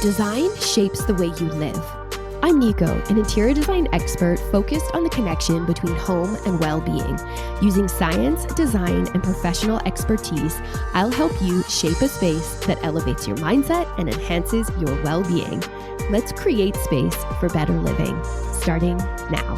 Design shapes the way you live. I'm Nico, an interior design expert focused on the connection between home and well-being. Using science, design, and professional expertise, I'll help you shape a space that elevates your mindset and enhances your well-being. Let's create space for better living, starting now.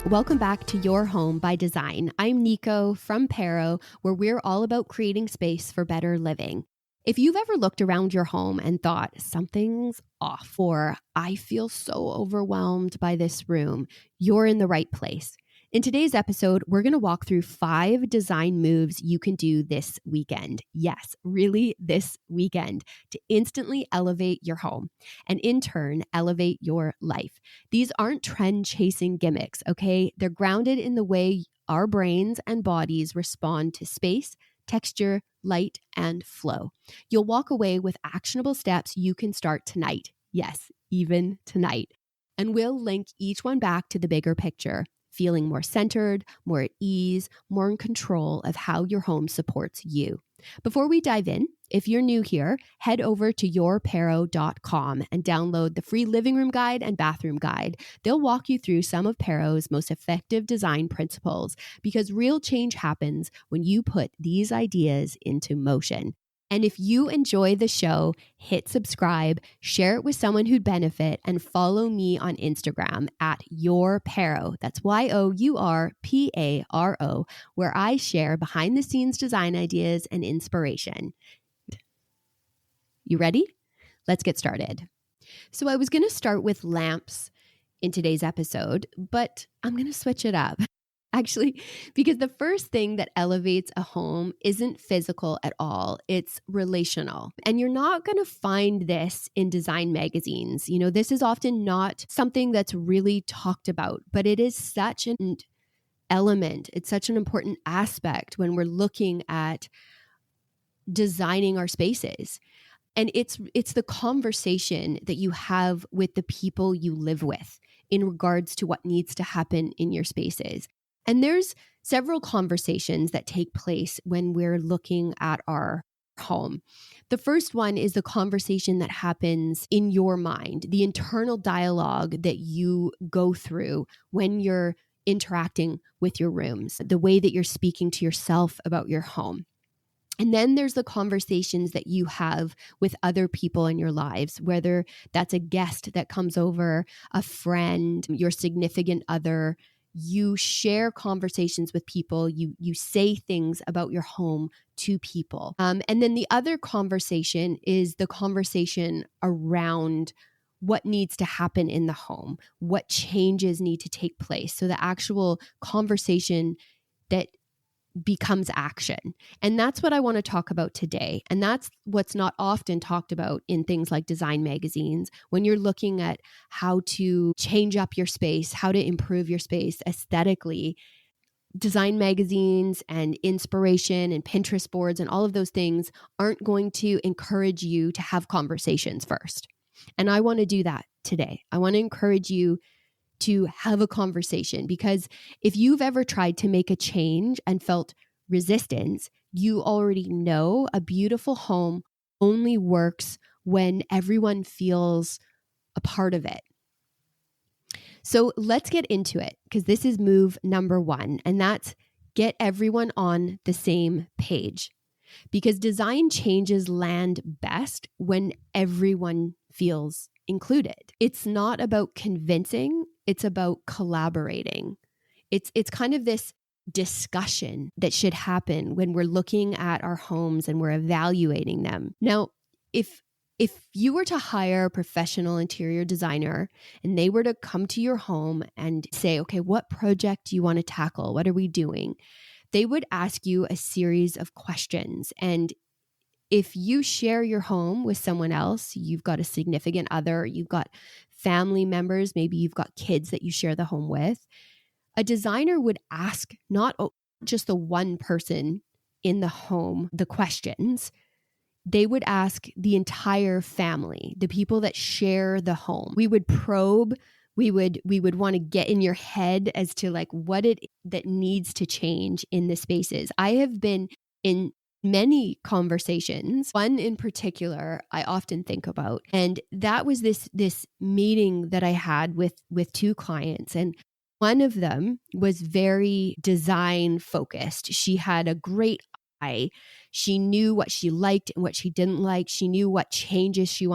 Welcome back to Your Home by Design. I'm Nico from Paro, where we're all about creating space for better living. If you've ever looked around your home and thought, something's off, or I feel so overwhelmed by this room, you're in the right place. In today's episode, we're going to walk through 5 design moves you can do this weekend. Yes, really this weekend, to instantly elevate your home and in turn, elevate your life. These aren't trend-chasing gimmicks, okay? They're grounded in the way our brains and bodies respond to space, texture, light, and flow. You'll walk away with actionable steps you can start tonight. Yes, even tonight. And we'll link each one back to the bigger picture, feeling more centered, more at ease, more in control of how your home supports you. Before we dive in, if you're new here, head over to yourparo.com and download the free living room guide and bathroom guide. They'll walk you through some of Paro's most effective design principles, because real change happens when you put these ideas into motion. And if you enjoy the show, hit subscribe, share it with someone who'd benefit, and follow me on Instagram at yourparo. That's YOURPARO, where I share behind the scenes design ideas and inspiration. You ready? Let's get started. So I was going to start with lamps in today's episode, but I'm going to switch it up. Actually, because the first thing that elevates a home isn't physical at all, it's relational. And you're not going to find this in design magazines. You know, this is often not something that's really talked about, but it is such an element. It's such an important aspect when we're looking at designing our spaces. And it's the conversation that you have with the people you live with in regards to what needs to happen in your spaces. And there's several conversations that take place when we're looking at our home. The first one is the conversation that happens in your mind, the internal dialogue that you go through when you're interacting with your rooms, the way that you're speaking to yourself about your home. And then there's the conversations that you have with other people in your lives, whether that's a guest that comes over, a friend, your significant other. You share conversations with people, you say things about your home to people. And then the other conversation is the conversation around what needs to happen in the home, what changes need to take place. So the actual conversation that becomes action. And that's what I want to talk about today. And that's what's not often talked about in things like design magazines. When you're looking at how to change up your space, how to improve your space aesthetically, design magazines and inspiration and Pinterest boards and all of those things aren't going to encourage you to have conversations first. And I want to do that today. I want to encourage you to have a conversation, because if you've ever tried to make a change and felt resistance, you already know a beautiful home only works when everyone feels a part of it. So let's get into it, because this is move number 1, and that's get everyone on the same page. Because design changes land best when everyone feels included. It's not about convincing, it's about collaborating. It's kind of this discussion that should happen when we're looking at our homes and we're evaluating them. Now, if you were to hire a professional interior designer and they were to come to your home and say, okay, what project do you want to tackle? What are we doing? They would ask you a series of questions. And if you share your home with someone else, you've got a significant other, you've got family members, maybe you've got kids that you share the home with, a designer would ask not just the one person in the home the questions. They would ask the entire family, the people that share the home. We would probe. We would want to get in your head as to like what it that needs to change in the spaces. I have been in many conversations. One in particular I often think about, and that was this meeting that I had with two clients, and one of them was very design focused. She had a great eye. She knew what she liked and what she didn't like. She knew what changes she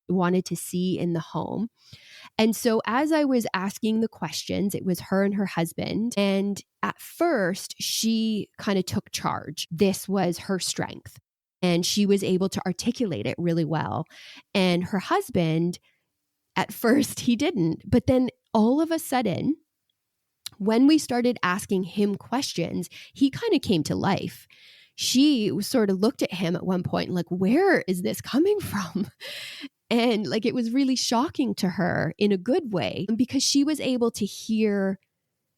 wanted to see in the home. And so as I was asking the questions, it was her and her husband. And at first, she kind of took charge. This was her strength. And she was able to articulate it really well. And her husband, at first, he didn't. But then all of a sudden, when we started asking him questions, he kind of came to life. She sort of looked at him at one point like, where is this coming from? And like, it was really shocking to her in a good way, because she was able to hear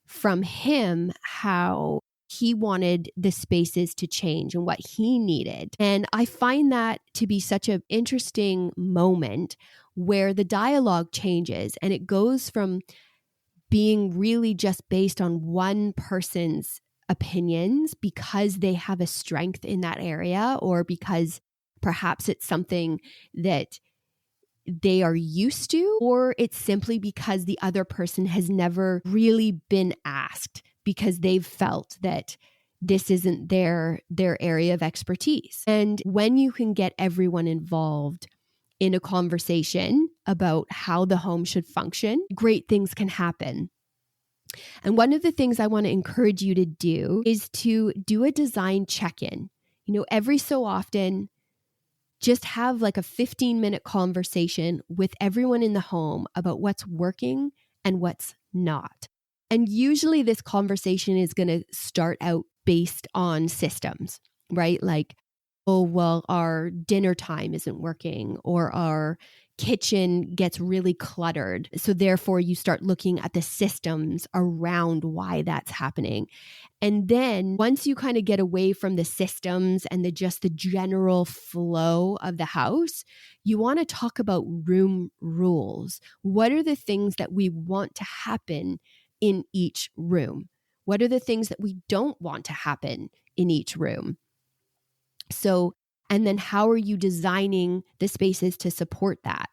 from him how he wanted the spaces to change and what he needed. And I find that to be such an interesting moment where the dialogue changes and it goes from being really just based on one person's opinions because they have a strength in that area, or because perhaps it's something that they are used to, or it's simply because the other person has never really been asked because they've felt that this isn't their area of expertise. And when you can get everyone involved in a conversation about how the home should function, great things can happen. And one of the things I want to encourage you to do is to do a design check-in. Every so often, just have like a 15-minute conversation with everyone in the home about what's working and what's not. And usually this conversation is going to start out based on systems, right? Like, oh, well, our dinner time isn't working, or our kitchen gets really cluttered. So therefore you start looking at the systems around why that's happening. And then once you kind of get away from the systems and just the general flow of the house, you want to talk about room rules. What are the things that we want to happen in each room? What are the things that we don't want to happen in each room? So, and then how are you designing the spaces to support that?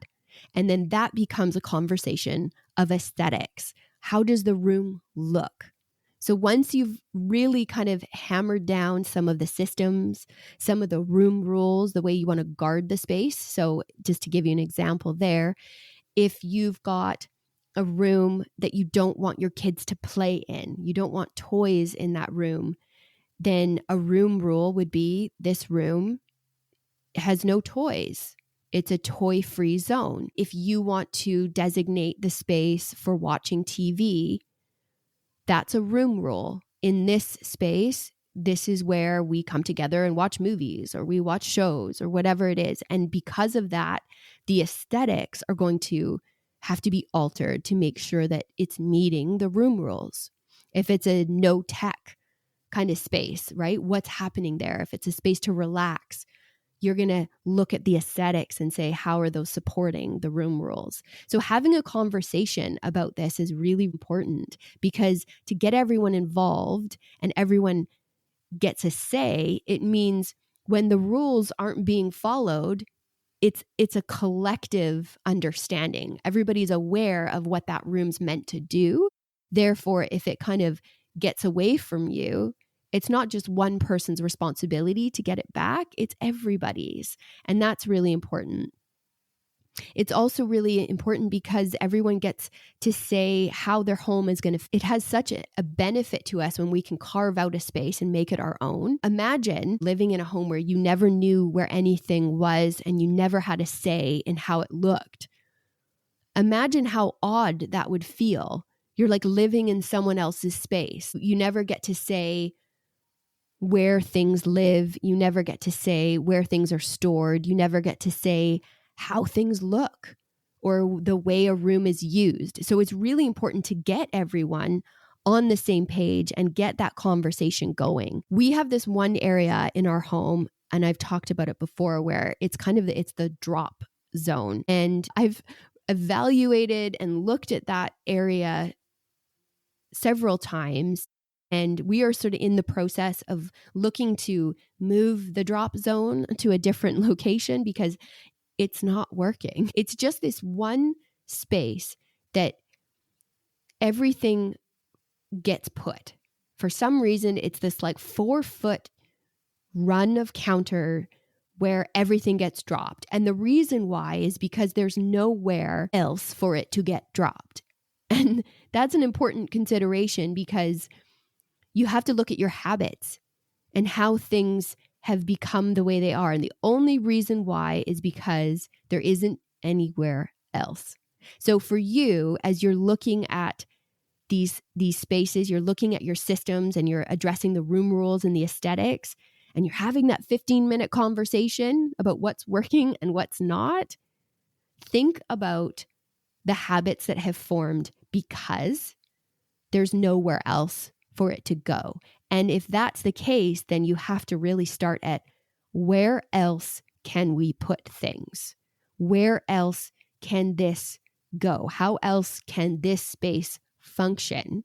And then that becomes a conversation of aesthetics. How does the room look? So once you've really kind of hammered down some of the systems, some of the room rules, the way you want to guard the space. So just to give you an example there, if you've got a room that you don't want your kids to play in, you don't want toys in that room, then a room rule would be this room has no toys. It's a toy-free zone. If you want to designate the space for watching TV, that's a room rule. In this space, this is where we come together and watch movies, or we watch shows, or whatever it is. And because of that, the aesthetics are going to have to be altered to make sure that it's meeting the room rules. If it's a no tech kind of space, right? What's happening there? If it's a space to relax, you're going to look at the aesthetics and say, how are those supporting the room rules? So having a conversation about this is really important, because to get everyone involved and everyone gets a say, it means when the rules aren't being followed, it's a collective understanding. Everybody's aware of what that room's meant to do. Therefore, if it kind of gets away from you, it's not just one person's responsibility to get it back, it's everybody's. And that's really important. It's also really important because everyone gets to say how their home is going to, it has such a benefit to us when we can carve out a space and make it our own. Imagine living in a home where you never knew where anything was and you never had a say in how it looked. Imagine how odd that would feel. You're like living in someone else's space. You never get to say where things live. You never get to say where things are stored. You never get to say how things look or the way a room is used. So it's really important to get everyone on the same page and get that conversation going. We have this one area in our home, and I've talked about it before, where it's kind of it's the drop zone. And I've evaluated and looked at that area several times. And we are sort of in the process of looking to move the drop zone to a different location because it's not working. It's just this one space that everything gets put. For some reason, it's this like 4-foot run of counter where everything gets dropped. And the reason why is because there's nowhere else for it to get dropped. And that's an important consideration because you have to look at your habits and how things have become the way they are. And the only reason why is because there isn't anywhere else. So for you, as you're looking at these spaces, you're looking at your systems and you're addressing the room rules and the aesthetics, and you're having that 15-minute conversation about what's working and what's not, think about the habits that have formed because there's nowhere else for it to go. And if that's the case, then you have to really start at where else can we put things? Where else can this go? How else can this space function?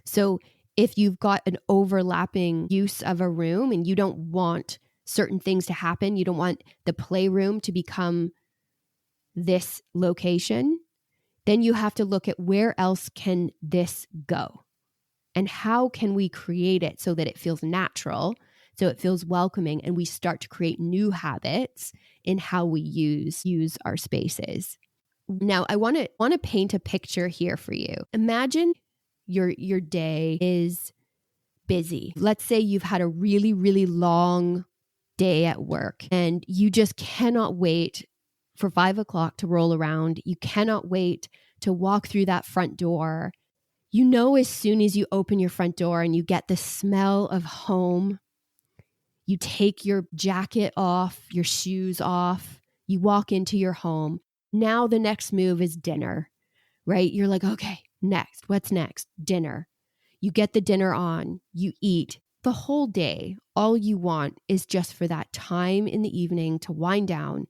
So if you've got an overlapping use of a room and you don't want certain things to happen, you don't want the playroom to become this location, then you have to look at where else can this go? And how can we create it so that it feels natural, so it feels welcoming, and we start to create new habits in how we use our spaces. Now, I want to paint a picture here for you. Imagine your day is busy. Let's say you've had a really, really long day at work and you just cannot wait for 5 o'clock to roll around. You cannot wait to walk through that front door. You know, as soon as you open your front door and you get the smell of home, you take your jacket off, your shoes off, you walk into your home. Now the next move is dinner, right? You're like, okay, next, what's next? Dinner. You get the dinner on, you eat. The whole day, all you want is just for that time in the evening to wind down,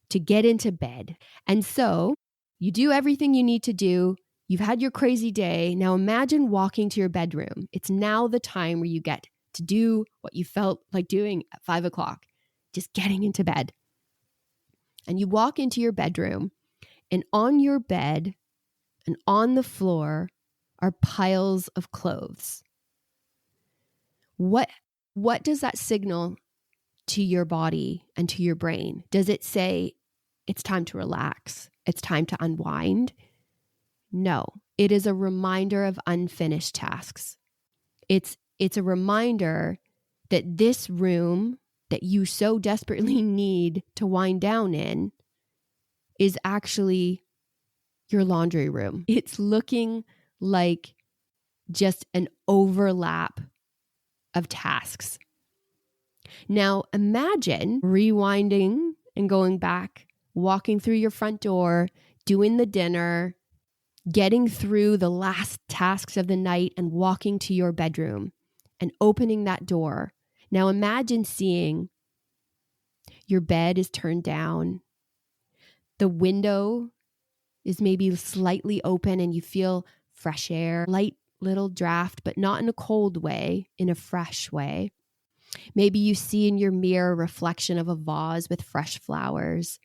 to get into bed. And so you do everything you need to do. You've had your crazy day. Now imagine walking to your bedroom. It's now the time where you get to do what you felt like doing at 5 o'clock, just getting into bed. And you walk into your bedroom, and on your bed and on the floor are piles of clothes. What does that signal to your body and to your brain? Does it say it's time to relax? It's time to unwind? No, it is a reminder of unfinished tasks. It's a reminder that this room that you so desperately need to wind down in is actually your laundry room. It's looking like just an overlap of tasks. Now imagine rewinding and going back, walking through your front door, doing the dinner, getting through the last tasks of the night and walking to your bedroom and opening that door. Now imagine seeing your bed is turned down. The window is maybe slightly open and you feel fresh air, light little draft, but not in a cold way, in a fresh way. Maybe you see in your mirror a reflection of a vase with fresh flowers.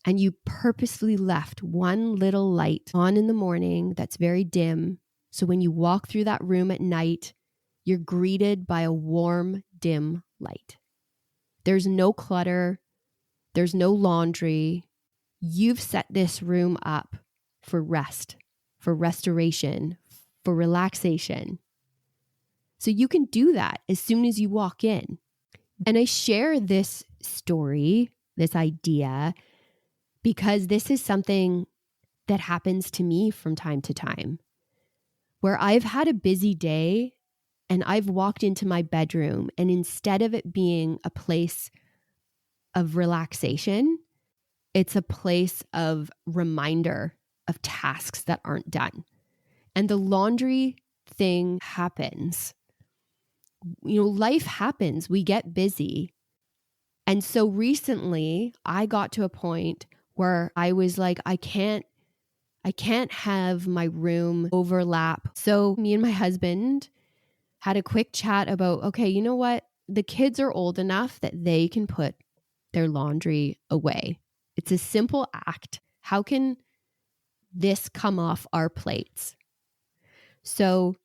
And you purposefully left one little light on in the morning that's very dim. So when you walk through that room at night, you're greeted by a warm, dim light. There's no clutter. There's no laundry. You've set this room up for rest, for restoration, for relaxation. So you can do that as soon as you walk in. And I share this story, this idea, because this is something that happens to me from time to time, where I've had a busy day and I've walked into my bedroom, and instead of it being a place of relaxation, it's a place of reminder of tasks that aren't done. And the laundry thing happens. You know, life happens. We get busy. And so recently I got to a point where I was like, I can't I can't have my room overlap. So me and my husband had a quick chat about, okay, you know what? The kids are old enough that they can put their laundry away. It's a simple act. How can this come off our plates? So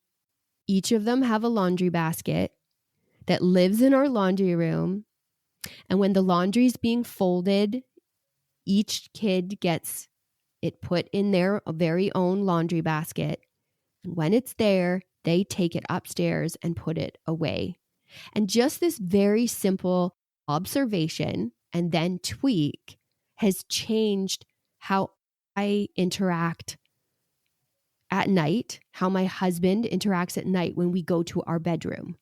each of them have a laundry basket that lives in our laundry room. And when the laundry is being folded, each kid gets it put in their very own laundry basket. And when it's there, they take it upstairs and put it away. And just this very simple observation and then tweak has changed how I interact at night, how my husband interacts at night when we go to our bedroom.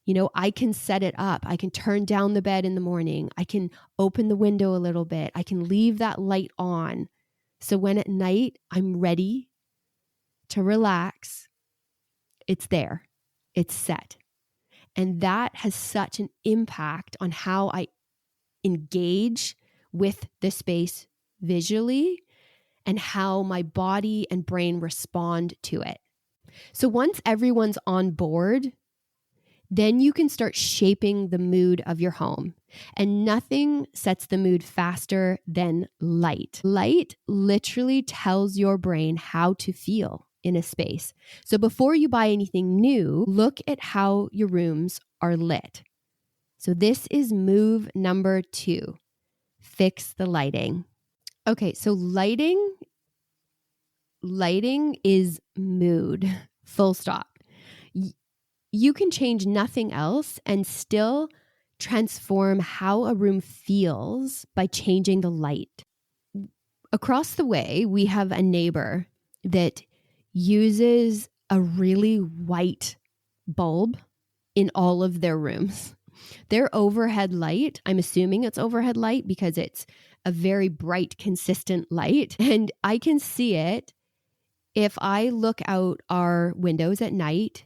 You know, I can set it up. I can turn down the bed in the morning. I can open the window a little bit. I can leave that light on. So when at night I'm ready to relax, it's there. It's set. And that has such an impact on how I engage with the space visually and how my body and brain respond to it. So once everyone's on board, then you can start shaping the mood of your home. And nothing sets the mood faster than light. Light literally tells your brain how to feel in a space. So before you buy anything new, look at how your rooms are lit. So this is move number 2. Fix the lighting. Okay, so lighting is mood. Full stop. You can change nothing else and still transform how a room feels by changing the light. Across the way, we have a neighbor that uses a really white bulb in all of their rooms. Their overhead light, I'm assuming it's overhead light because it's a very bright, consistent light. And I can see it if I look out our windows at night.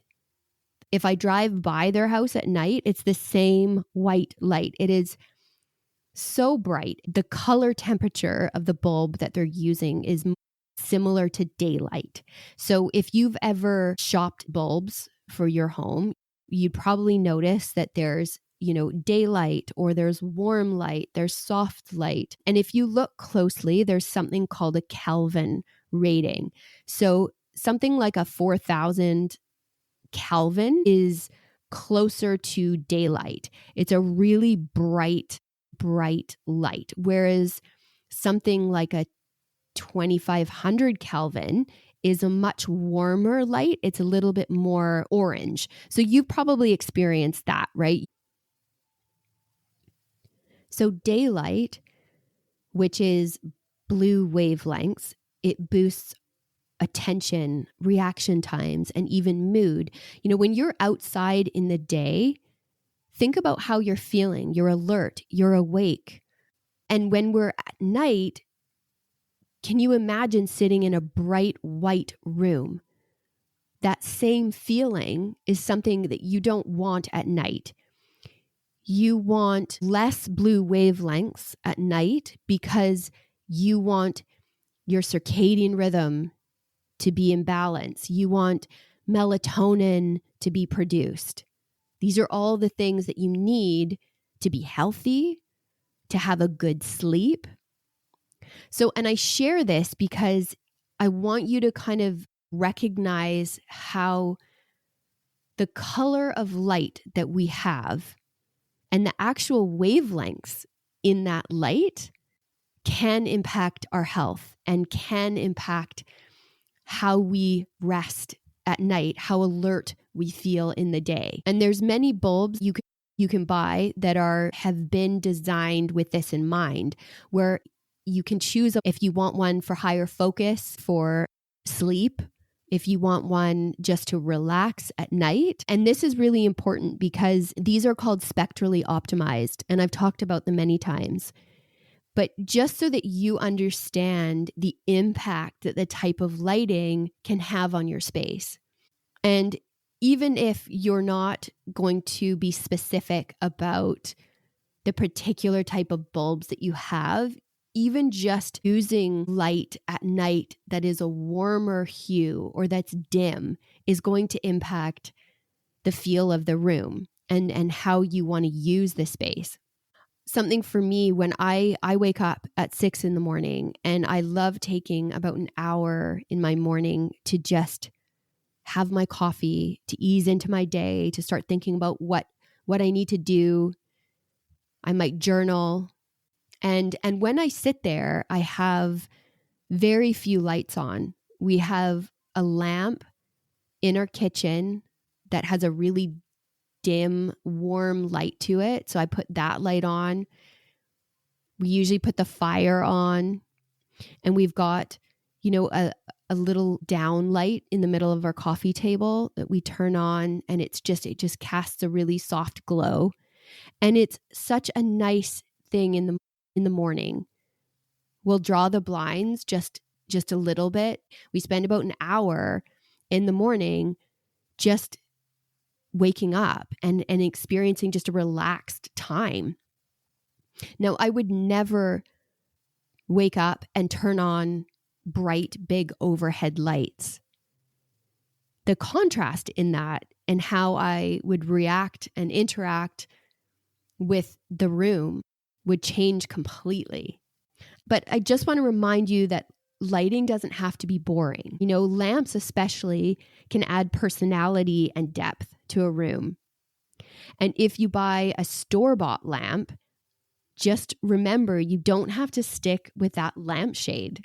If I drive by their house at night, it's the same white light. It is so bright. The color temperature of the bulb that they're using is similar to daylight. So if you've ever shopped bulbs for your home, you'd probably notice that there's, daylight, or there's warm light, there's soft light. And if you look closely, there's something called a Kelvin rating. So something like a 4,000 Kelvin is closer to daylight. It's a really bright light. Whereas something like a 2,500 Kelvin is a much warmer light. It's a little bit more orange. So you've probably experienced that, right? So daylight, which is blue wavelengths, it boosts attention, reaction times, and even mood. When you're outside in the day, think about how you're feeling. You're alert, you're awake. And when we're at night, can you imagine sitting in a bright white room? That same feeling is something that you don't want at night. You want less blue wavelengths at night because you want your circadian rhythm to be in balance. You want melatonin to be produced. These are all the things that you need to be healthy, to have a good sleep. So, and I share this because I want you to kind of recognize how the color of light that we have and the actual wavelengths in that light can impact our health and can impact how we rest at night, how alert we feel in the day. And there's many bulbs you can buy that have been designed with this in mind, where you can choose if you want one for higher focus for sleep, if you want one just to relax at night. And this is really important because these are called spectrally optimized, and I've talked about them many times. But just so that you understand the impact that the type of lighting can have on your space. And even if you're not going to be specific about the particular type of bulbs that you have, even just using light at night that is a warmer hue or that's dim is going to impact the feel of the room and how you want to use the space. Something for me when I wake up at 6 in the morning, and I love taking about an hour in my morning to just have my coffee, to ease into my day, to start thinking about what I need to do. I might journal. And when I sit there, I have very few lights on. We have a lamp in our kitchen that has a really dim, warm light to it. So I put that light on. We usually put the fire on, and we've got, a little down light in the middle of our coffee table that we turn on, and it just casts a really soft glow. And it's such a nice thing in the morning. We'll draw the blinds just a little bit. We spend about an hour in the morning just waking up and experiencing just a relaxed time. Now, I would never wake up and turn on bright, big overhead lights. The contrast in that and how I would react and interact with the room would change completely. But I just want to remind you that lighting doesn't have to be boring. Lamps especially can add personality and depth to a room. And if you buy a store-bought lamp, just remember you don't have to stick with that lampshade.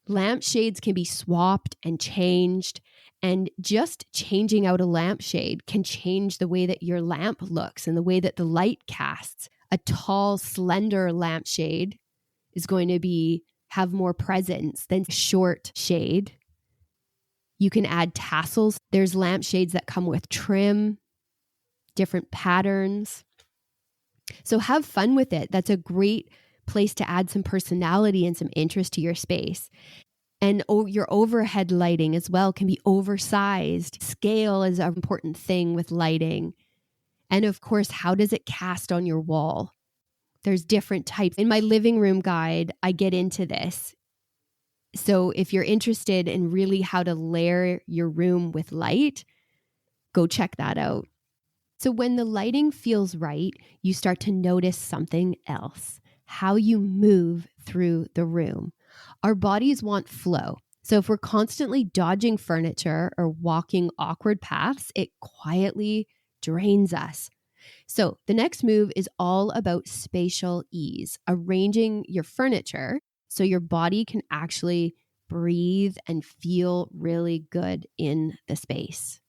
Lampshades can be swapped and changed, and just changing out a lampshade can change the way that your lamp looks and the way that the light casts. A tall, slender lampshade is going to have more presence than a short shade. You can add tassels. There's lampshades that come with trim, different patterns. So have fun with it. That's a great place to add some personality and some interest to your space. And your overhead lighting as well can be oversized. Scale is an important thing with lighting. And of course, how does it cast on your wall? There's different types. In my living room guide, I get into this. So if you're interested in really how to layer your room with light, go check that out. So when the lighting feels right, you start to notice something else, how you move through the room. Our bodies want flow. So if we're constantly dodging furniture or walking awkward paths, it quietly drains us. So the next move is all about spatial ease, arranging your furniture so your body can actually breathe and feel really good in the space.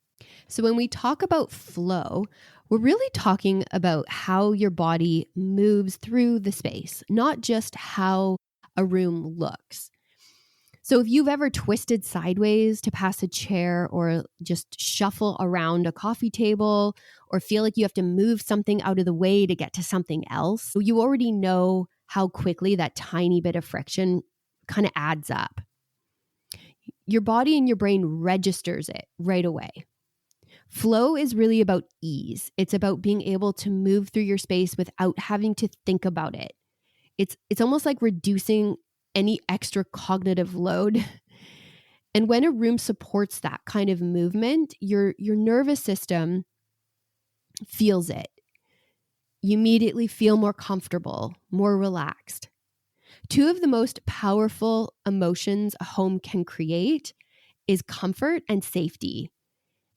So when we talk about flow, we're really talking about how your body moves through the space, not just how a room looks. So if you've ever twisted sideways to pass a chair or just shuffle around a coffee table or feel like you have to move something out of the way to get to something else, you already know how quickly that tiny bit of friction kind of adds up. Your body and your brain registers it right away. Flow is really about ease. It's about being able to move through your space without having to think about it. It's almost like reducing any extra cognitive load. And when a room supports that kind of movement, your nervous system feels it. You immediately feel more comfortable, more relaxed. Two of the most powerful emotions a home can create is comfort and safety.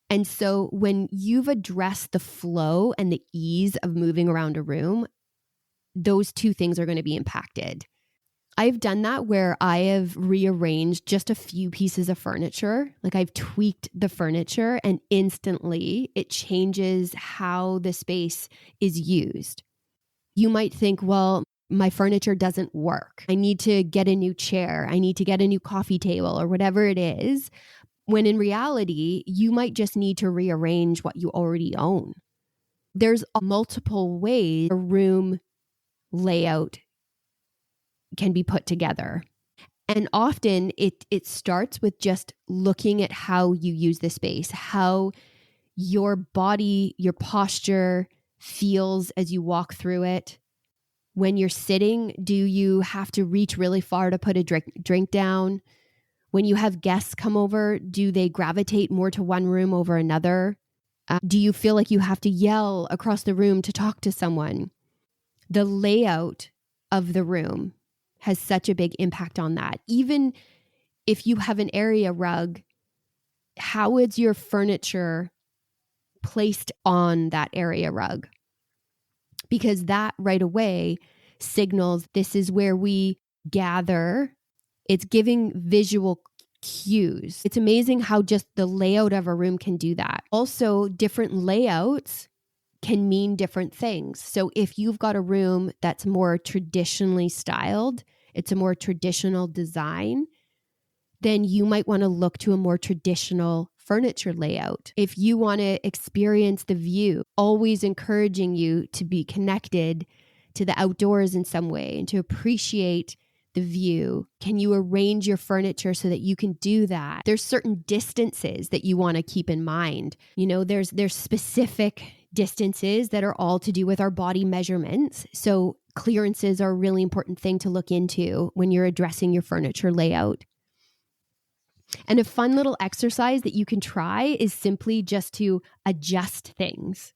And so when you've addressed the flow and the ease of moving around a room, those two things are going to be impacted. I've done that where I have rearranged just a few pieces of furniture. Like I've tweaked the furniture and instantly it changes how the space is used. You might think, well, my furniture doesn't work. I need to get a new chair. I need to get a new coffee table or whatever it is. When in reality, you might just need to rearrange what you already own. There's multiple ways a room layout can be put together. And often it starts with just looking at how you use the space, how your body, your posture feels as you walk through it. When you're sitting, do you have to reach really far to put a drink down? When you have guests come over, do they gravitate more to one room over another? Do you feel like you have to yell across the room to talk to someone? The layout of the room has such a big impact on that. Even if you have an area rug, how is your furniture placed on that area rug? Because that right away signals this is where we gather. It's giving visual cues. It's amazing how just the layout of a room can do that. Also, different layouts can mean different things. So if you've got a room that's more traditionally styled, it's a more traditional design, then you might want to look to a more traditional furniture layout. If you want to experience the view, always encouraging you to be connected to the outdoors in some way and to appreciate the view. Can you arrange your furniture so that you can do that? There's certain distances that you want to keep in mind. You know, there's specific distances that are all to do with our body measurements. So clearances are a really important thing to look into when you're addressing your furniture layout. And a fun little exercise that you can try is simply just to adjust things.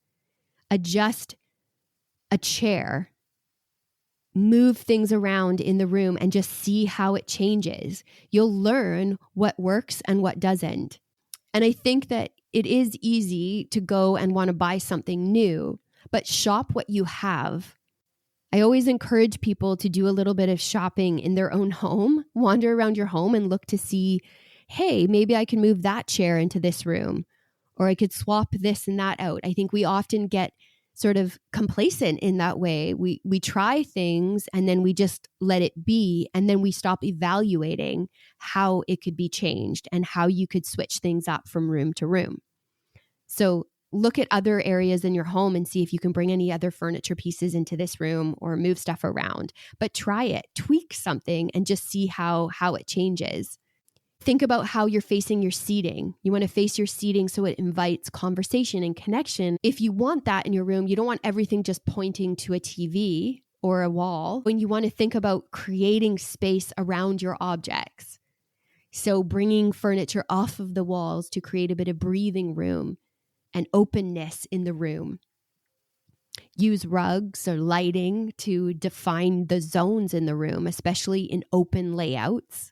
Adjust a chair, move things around in the room and just see how it changes. You'll learn what works and what doesn't. And I think that it is easy to go and want to buy something new, but shop what you have. I always encourage people to do a little bit of shopping in their own home, wander around your home and look to see, hey, maybe I can move that chair into this room, or I could swap this and that out. I think we often get sort of complacent in that way. We try things and then we just let it be, and then we stop evaluating how it could be changed and how you could switch things up from room to room. So look at other areas in your home and see if you can bring any other furniture pieces into this room or move stuff around. But try it, tweak something, and just see how it changes. Think about how you're facing your seating. You want to face your seating so it invites conversation and connection. If you want that in your room, you don't want everything just pointing to a TV or a wall. When you want to think about creating space around your objects. So bringing furniture off of the walls to create a bit of breathing room and openness in the room. Use rugs or lighting to define the zones in the room, especially in open layouts.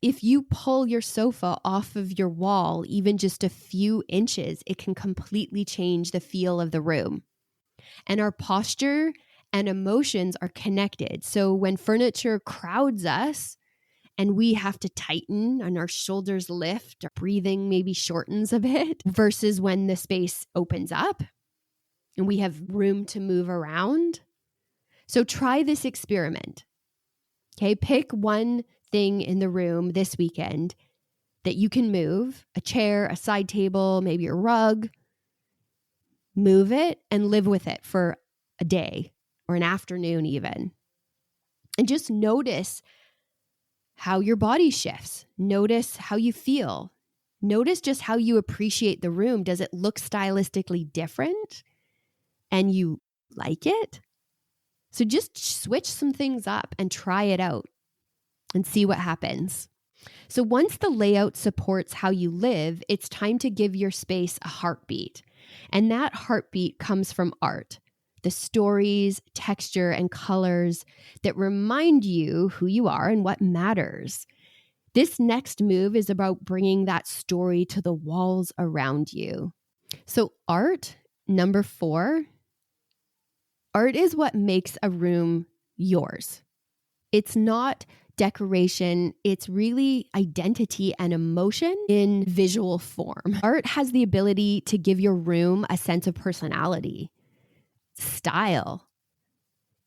If you pull your sofa off of your wall, even just a few inches, it can completely change the feel of the room. And our posture and emotions are connected. So when furniture crowds us and we have to tighten and our shoulders lift, our breathing maybe shortens a bit, versus when the space opens up and we have room to move around. So try this experiment. Okay, pick one thing in the room this weekend that you can move, a chair, a side table, maybe a rug. Move it and live with it for a day or an afternoon even. And just notice how your body shifts. Notice how you feel. Notice just how you appreciate the room. Does it look stylistically different and you like it? So just switch some things up and try it out and see what happens. So once the layout supports how you live, it's time to give your space a heartbeat. And that heartbeat comes from art, the stories, texture, and colors that remind you who you are and what matters. This next move is about bringing that story to the walls around you. So art, number 4, art is what makes a room yours. It's not decoration, it's really identity and emotion in visual form. Art has the ability to give your room a sense of personality, style.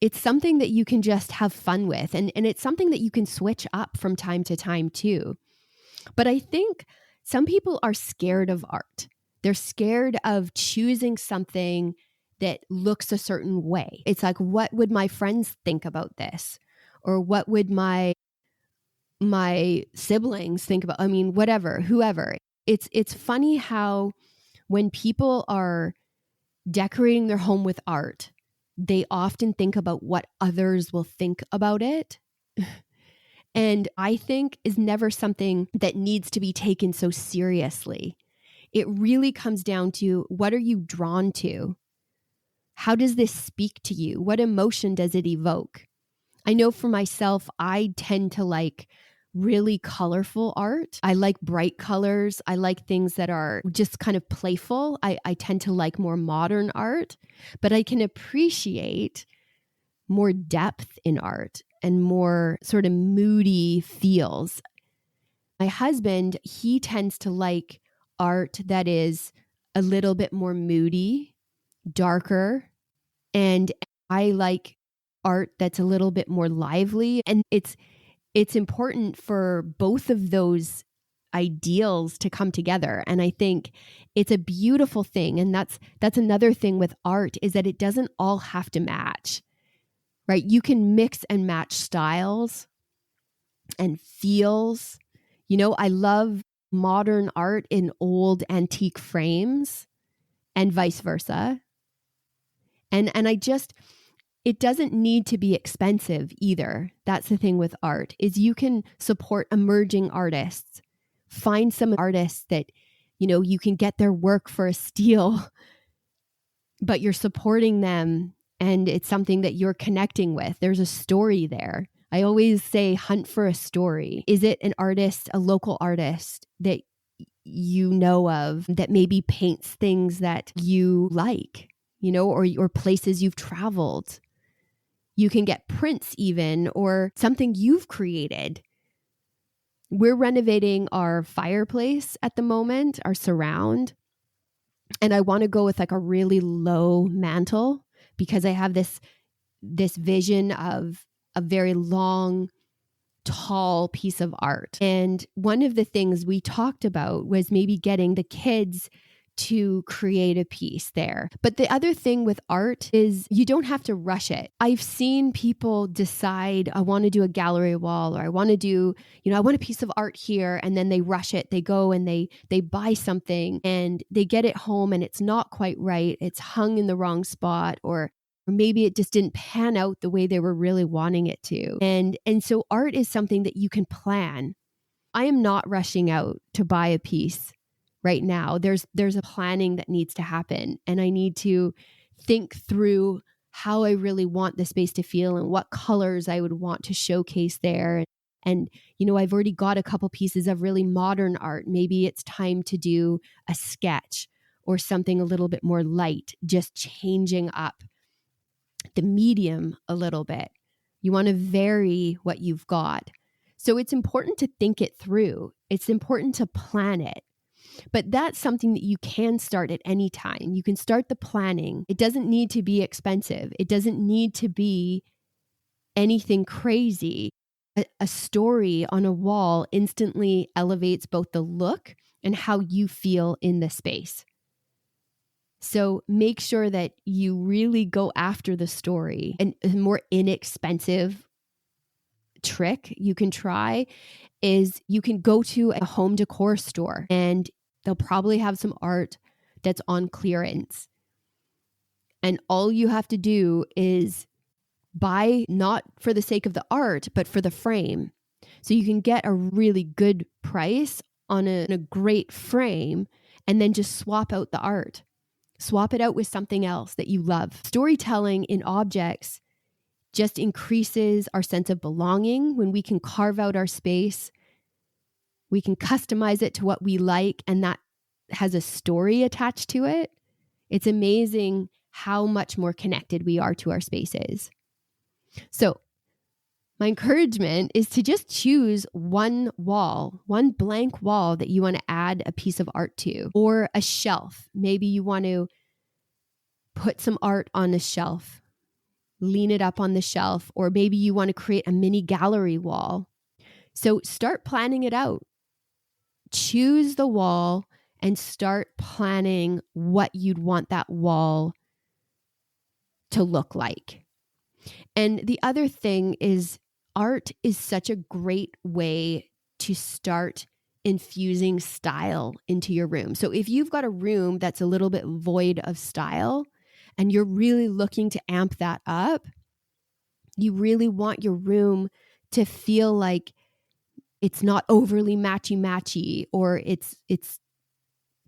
It's something that you can just have fun with, and it's something that you can switch up from time to time too. But I think some people are scared of art. They're scared of choosing something that looks a certain way. It's like, what would my friends think about this? Or what would my siblings think about? I mean, whatever, whoever. It's funny how when people are decorating their home with art, they often think about what others will think about it. And I think is never something that needs to be taken so seriously. It really comes down to, what are you drawn to? How does this speak to you? What emotion does it evoke? I know for myself, I tend to like really colorful art. I like bright colors. I like things that are just kind of playful. I tend to like more modern art, but I can appreciate more depth in art and more sort of moody feels. My husband, he tends to like art that is a little bit more moody, darker, and I like art that's a little bit more lively. And it's important for both of those ideals to come together. And I think it's a beautiful thing. And that's another thing with art, is that it doesn't all have to match, right? You can mix and match styles and feels. I love modern art in old antique frames and vice versa. And it doesn't need to be expensive either. That's the thing with art, is you can support emerging artists. Find some artists that, you can get their work for a steal, but you're supporting them and it's something that you're connecting with. There's a story there. I always say, hunt for a story. Is it an artist, a local artist that you know of that maybe paints things that you like, or places you've traveled? You can get prints even, or something you've created. We're renovating our fireplace at the moment, our surround. And I want to go with like a really low mantle, because I have this vision of a very long, tall piece of art. And one of the things we talked about was maybe getting the kids to create a piece there. But the other thing with art is you don't have to rush it. I've seen people decide, I want to do a gallery wall, or I want to do, I want a piece of art here, and then they rush it. They go and they buy something and they get it home and it's not quite right. It's hung in the wrong spot, or maybe it just didn't pan out the way they were really wanting it to. And so art is something that you can plan. I am not rushing out to buy a piece right now. There's a planning that needs to happen, and I need to think through how I really want the space to feel and what colors I would want to showcase there. And I've already got a couple pieces of really modern art. Maybe it's time to do a sketch or something a little bit more light, just changing up the medium a little bit. You want to vary what you've got. So it's important to think it through. It's important to plan it. But that's something that you can start at any time. You can start the planning. It doesn't need to be expensive. It doesn't need to be anything crazy. A story on a wall instantly elevates both the look and how you feel in the space. So make sure that you really go after the story. And a more inexpensive trick you can try is you can go to a home decor store, and they'll probably have some art that's on clearance. And all you have to do is buy, not for the sake of the art, but for the frame. So you can get a really good price on a great frame, and then just swap out the art. Swap it out with something else that you love. Storytelling in objects just increases our sense of belonging. When we can carve out our space, we can customize it to what we like, and that has a story attached to it. It's amazing how much more connected we are to our spaces. So my encouragement is to just choose one blank wall that you want to add a piece of art to, or a shelf. Maybe you want to put some art on a shelf, lean it up on the shelf, or maybe you want to create a mini gallery wall. So start planning it out. Choose the wall and start planning what you'd want that wall to look like. And the other thing is, art is such a great way to start infusing style into your room. So if you've got a room that's a little bit void of style and you're really looking to amp that up, you really want your room to feel like it's not overly matchy-matchy, or it's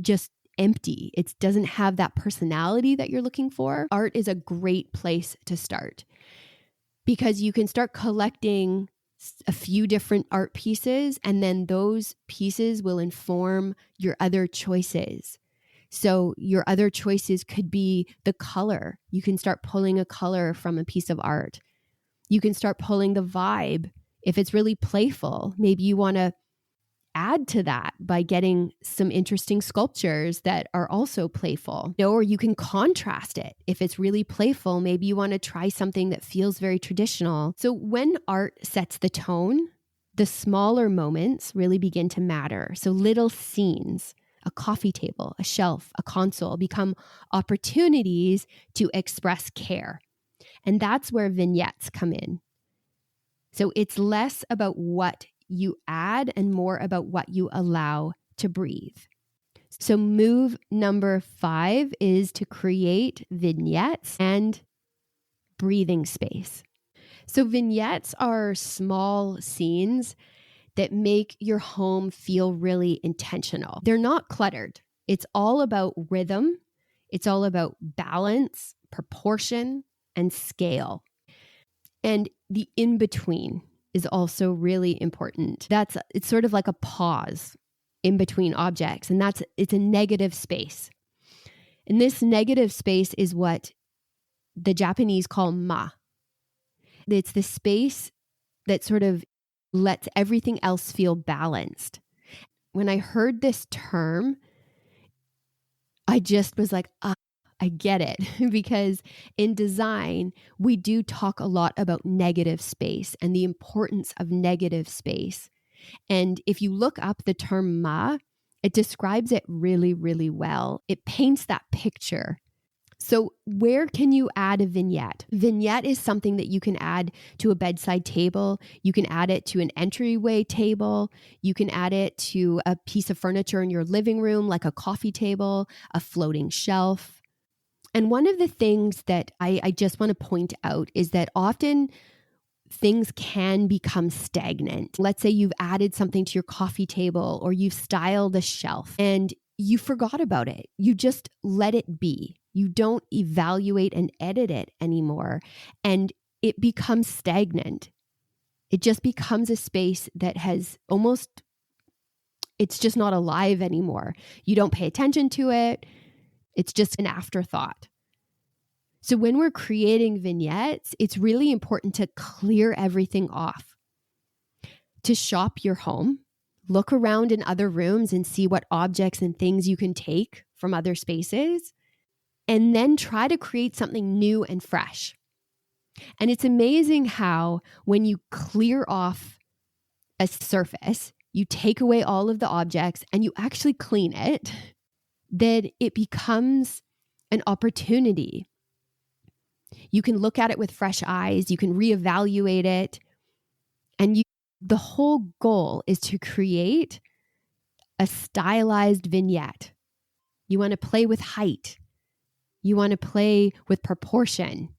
just empty. It doesn't have that personality that you're looking for. Art is a great place to start, because you can start collecting a few different art pieces, and then those pieces will inform your other choices. So your other choices could be the color. You can start pulling a color from a piece of art. You can start pulling the vibe. If it's really playful, maybe you want to add to that by getting some interesting sculptures that are also playful. Or you can contrast it. If it's really playful, maybe you want to try something that feels very traditional. So when art sets the tone, the smaller moments really begin to matter. So little scenes, a coffee table, a shelf, a console, become opportunities to express care. And that's where vignettes come in. So it's less about what you add and more about what you allow to breathe. So move number 5 is to create vignettes and breathing space. So vignettes are small scenes that make your home feel really intentional. They're not cluttered. It's all about rhythm. It's all about balance, proportion, and scale. And the in-between is also really important. It's sort of like a pause in between objects, and it's a negative space. And this negative space is what the Japanese call ma. It's the space that sort of lets everything else feel balanced. When I heard this term, I just was like, I get it. Because in design, we do talk a lot about negative space and the importance of negative space. And if you look up the term ma, it describes it really, really well. It paints that picture. So where can you add a vignette? Vignette is something that you can add to a bedside table. You can add it to an entryway table. You can add it to a piece of furniture in your living room, like a coffee table, a floating shelf. And one of the things that I just want to point out is that often things can become stagnant. Let's say you've added something to your coffee table, or you've styled a shelf and you forgot about it. You just let it be. You don't evaluate and edit it anymore. And it becomes stagnant. It just becomes a space that it's just not alive anymore. You don't pay attention to it. It's just an afterthought. So when we're creating vignettes, it's really important to clear everything off, to shop your home, look around in other rooms and see what objects and things you can take from other spaces, and then try to create something new and fresh. And it's amazing how when you clear off a surface, you take away all of the objects and you actually clean it, then it becomes an opportunity. You can look at it with fresh eyes. You can reevaluate it. And the whole goal is to create a stylized vignette. You want to play with height. You want to play with proportion.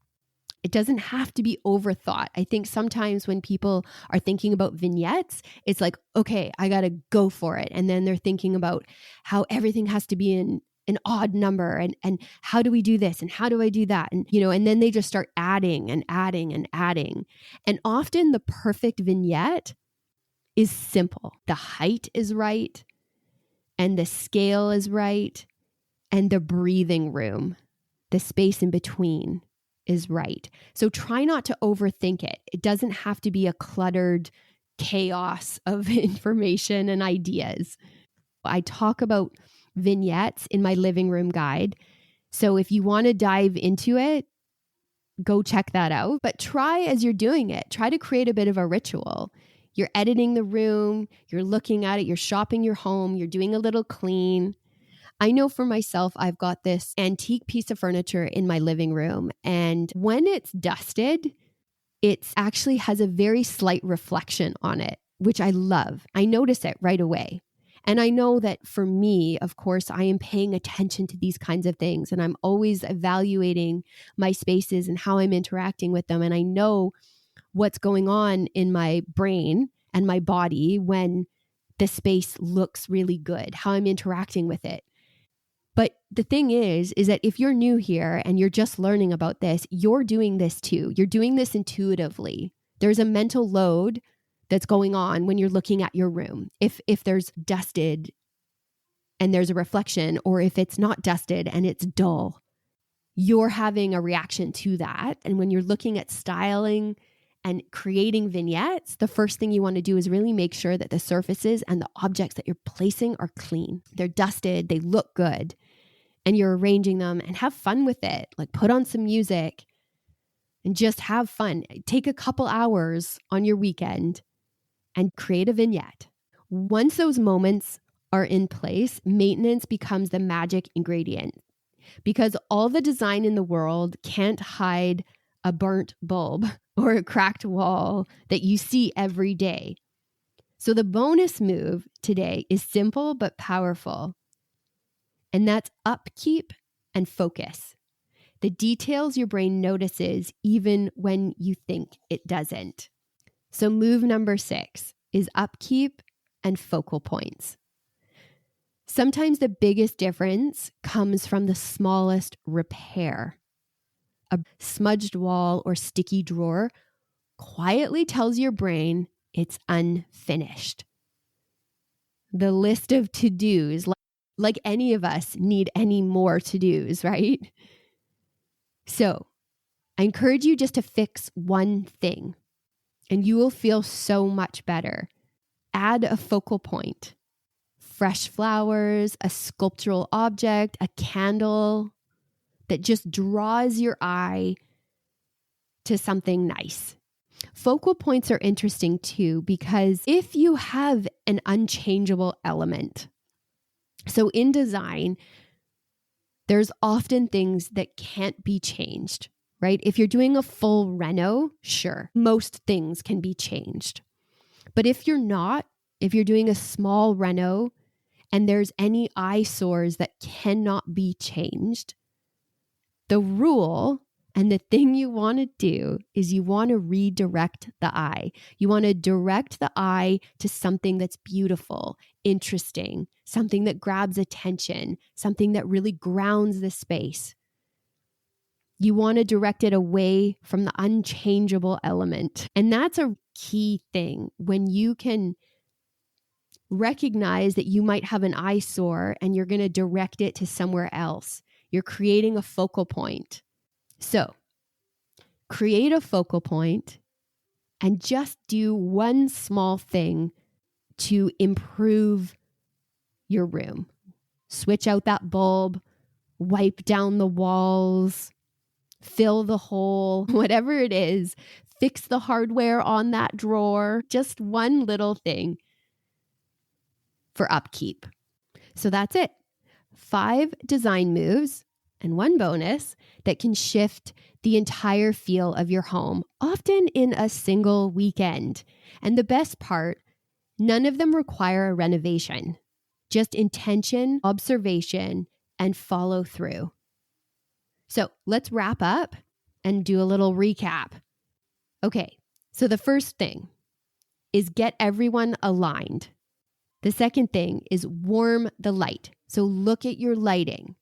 It doesn't have to be overthought. I think sometimes when people are thinking about vignettes, it's like, okay, I got to go for it. And then they're thinking about how everything has to be in an odd number, and how do we do this, and how do I do that, and and then they just start adding and adding and adding. And often the perfect vignette is simple. The height is right, and the scale is right, and the breathing room, the space in between, is right. So try not to overthink it. It doesn't have to be a cluttered chaos of information and ideas. I talk about vignettes in my living room guide. So if you want to dive into it, go check that out. But try, as you're doing it, try to create a bit of a ritual. You're editing the room, you're looking at it, you're shopping your home, you're doing a little clean. I know for myself, I've got this antique piece of furniture in my living room. And when it's dusted, it actually has a very slight reflection on it, which I love. I notice it right away. And I know that for me, of course, I am paying attention to these kinds of things, and I'm always evaluating my spaces and how I'm interacting with them. And I know what's going on in my brain and my body when the space looks really good, how I'm interacting with it. But the thing is that if you're new here and you're just learning about this, you're doing this too. You're doing this intuitively. There's a mental load that's going on when you're looking at your room. If there's dusted and there's a reflection, or if it's not dusted and it's dull, you're having a reaction to that. And when you're looking at styling and creating vignettes, the first thing you want to do is really make sure that the surfaces and the objects that you're placing are clean. They're dusted, they look good, and you're arranging them, and have fun with it. Like, put on some music and just have fun. Take a couple hours on your weekend and create a vignette. Once those moments are in place, maintenance becomes the magic ingredient, because all the design in the world can't hide a burnt bulb or a cracked wall that you see every day. So the bonus move today is simple but powerful, and that's upkeep and focus. The details your brain notices even when you think it doesn't. So move number 6 is upkeep and focal points. Sometimes the biggest difference comes from the smallest repair. A smudged wall or sticky drawer quietly tells your brain it's unfinished. The list of to-dos, like any of us need any more to-dos, right? So I encourage you just to fix one thing, and you will feel so much better. Add a focal point. Fresh flowers, a sculptural object, a candle that just draws your eye to something nice. Focal points are interesting too, because if you have an unchangeable element, so in design, there's often things that can't be changed, right? If you're doing a full reno, sure, most things can be changed. But if you're not, if you're doing a small reno and there's any eyesores that cannot be changed, the rule and the thing you want to do is you want to redirect the eye. You want to direct the eye to something that's beautiful, interesting, something that grabs attention, something that really grounds the space. You want to direct it away from the unchangeable element. And that's a key thing when you can recognize that you might have an eyesore and you're going to direct it to somewhere else. You're creating a focal point. So, create a focal point and just do one small thing to improve your room. Switch out that bulb, wipe down the walls, fill the hole, whatever it is, fix the hardware on that drawer. Just one little thing for upkeep. So that's it. 5 design moves and one bonus that can shift the entire feel of your home, often in a single weekend. And the best part, none of them require a renovation, just intention, observation, and follow through. So let's wrap up and do a little recap. Okay, so the first thing is get everyone aligned. The second thing is warm the light. So look at your lighting.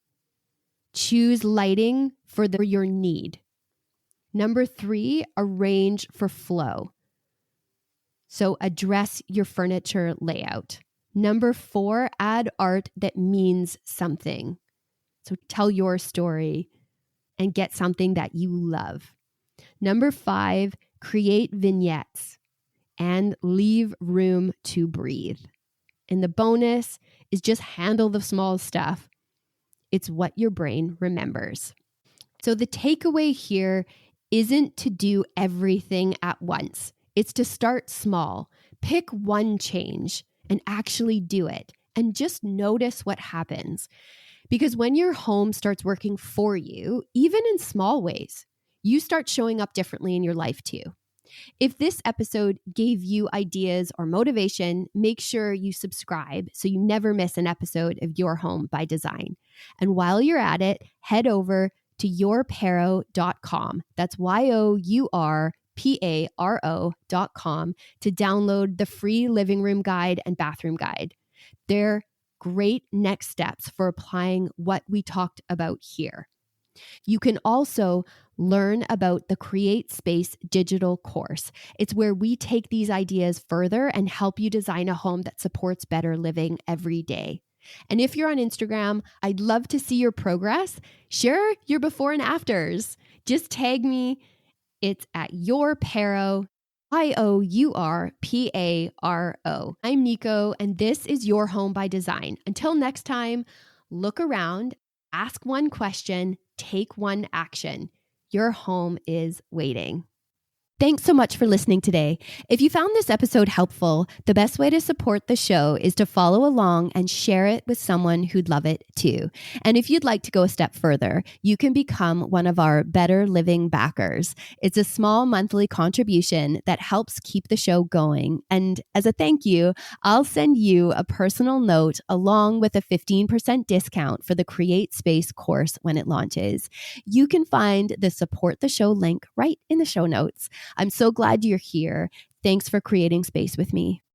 Choose lighting for your need. Number 3, arrange for flow. So address your furniture layout. Number 4, add art that means something. So tell your story and get something that you love. Number 5, create vignettes and leave room to breathe. And the bonus is just handle the small stuff. It's what your brain remembers. So the takeaway here isn't to do everything at once. It's to start small. Pick one change and actually do it. And just notice what happens. Because when your home starts working for you, even in small ways, you start showing up differently in your life too. If this episode gave you ideas or motivation, make sure you subscribe so you never miss an episode of Your Home by Design. And while you're at it, head over to yourparo.com. That's yourparo.com to download the free living room guide and bathroom guide. They're great next steps for applying what we talked about here. You can also learn about the Create Space digital course. It's where we take these ideas further and help you design a home that supports better living every day. And if you're on Instagram, I'd love to see your progress. Share your before and afters. Just tag me. It's at yourparo, yourparo. I'm Nico, and this is Your Home by Design. Until next time, look around, ask one question, take one action. Your home is waiting. Thanks so much for listening today. If you found this episode helpful, the best way to support the show is to follow along and share it with someone who'd love it too. And if you'd like to go a step further, you can become one of our Better Living backers. It's a small monthly contribution that helps keep the show going. And as a thank you, I'll send you a personal note along with a 15% discount for the Create Space course when it launches. You can find the support the show link right in the show notes. I'm so glad you're here. Thanks for creating space with me.